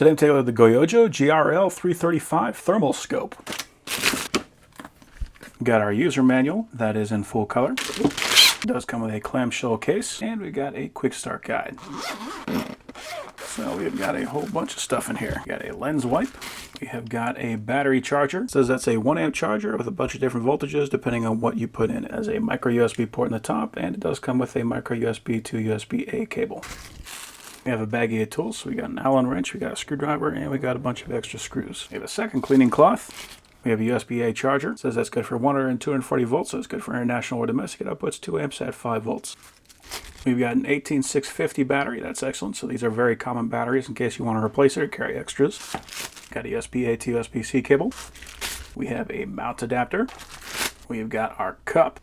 Today I'm taking a look at the Goyojo GRL335 thermal scope. We got our user manual that is in full color. It does come with a clamshell case, and we got a quick start guide. So we've got a whole bunch of stuff in here. We got a lens wipe. We have got a battery charger. It says that's a 1 amp charger with a bunch of different voltages depending on what you put in it. It has a micro USB port in the top, and it does come with a micro USB to USB-A cable. We have a baggie of tools. So we got an Allen wrench, we got a screwdriver, and we got a bunch of extra screws. We have a second cleaning cloth. We have a USB-A charger. It says that's good for 100 and 240 volts, so it's good for international or domestic. It outputs 2 amps at 5 volts. We've got an 18650 battery. That's excellent. So these are very common batteries in case you want to replace it or carry extras. Got a USB-A to USB-C cable. We have a mount adapter. We've got our cup.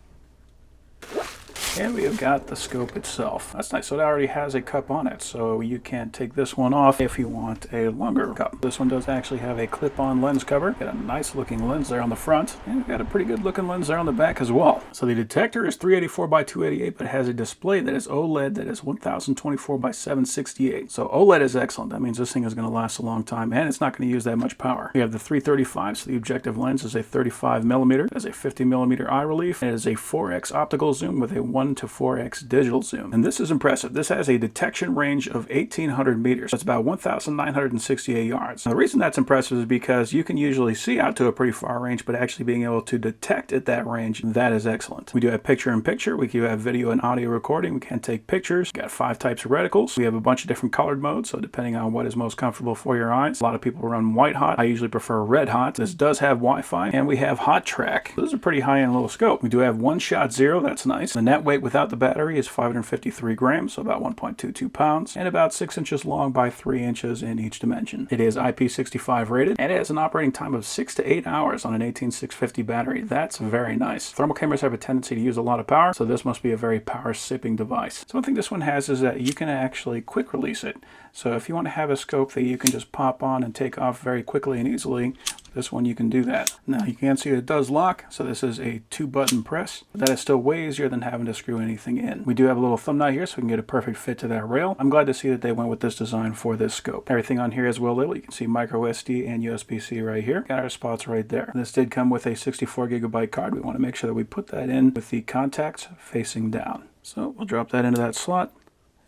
And we have got the scope itself. That's nice. So it already has a cup on it, so you can take this one off if you want a longer cup. This one does actually have a clip-on lens cover. Got a nice looking lens there on the front, and we've got a pretty good looking lens there on the back as well. So the detector is 384 by 288, but it has a display that is OLED that is 1024 by 768. So OLED is excellent. That means this thing is going to last a long time, and it's not going to use that much power. We have the 335, so the objective lens is a 35 millimeter. It has a 50 millimeter eye relief. It is a 4x optical zoom with a 1 to 4x digital zoom. And this is impressive. This has a detection range of 1800 meters. That's about 1968 yards. Now, the reason that's impressive is because you can usually see out to a pretty far range, but actually being able to detect at that range, that is excellent. We do have picture-in-picture. We do have video and audio recording. We can take pictures. We got 5 types of reticles. We have a bunch of different colored modes, so depending on what is most comfortable for your eyes. A lot of people run white hot. I usually prefer red hot. This does have Wi-Fi, and we have hot track. This is a pretty high-end little scope. We do have one shot zero. That's nice. The net weight without the battery is 553 grams, so about 1.22 pounds, and about 6 inches long by 3 inches in each dimension. It is IP65 rated, and it has an operating time of 6 to 8 hours on an 18650 battery. That's very nice. Thermal cameras have a tendency to use a lot of power, so this must be a very power-sipping device. So one thing this one has is that you can actually quick release it. So if you want to have a scope that you can just pop on and take off very quickly and easily, this one you can do that. Now you can see it does lock, so this is a 2-button press, but that is still way easier than having to screw anything in. We do have a little thumb nut here so we can get a perfect fit to that rail. I'm glad to see that they went with this design for this scope. Everything on here is well labeled. You can see micro SD and USB-C right here. Got our spots right there. This did come with a 64 gigabyte card. We want to make sure that we put that in with the contacts facing down. So we'll drop that into that slot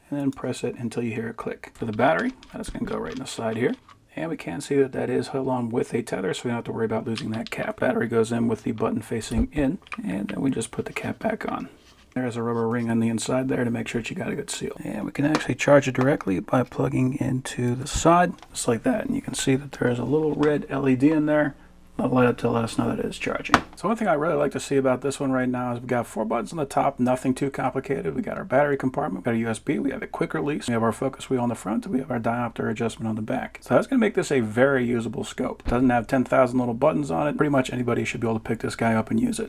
and then press it until you hear it click. For the battery, that's going to go right in the side here. And we can see that that is held on with a tether, so we don't have to worry about losing that cap. Battery goes in with the button facing in, and then we just put the cap back on. There's a rubber ring on the inside there to make sure that you got a good seal. And we can actually charge it directly by plugging into the side, just like that. And you can see that there is a little red LED in there. That'll light up to let us know that it is charging. So one thing I really like to see about this one right now is we got 4 buttons on the top, nothing too complicated. We got our battery compartment, we got a USB, we have a quick release, we have our focus wheel on the front, and we have our diopter adjustment on the back. So that's going to make this a very usable scope. It doesn't have 10,000 little buttons on it. Pretty much anybody should be able to pick this guy up and use it.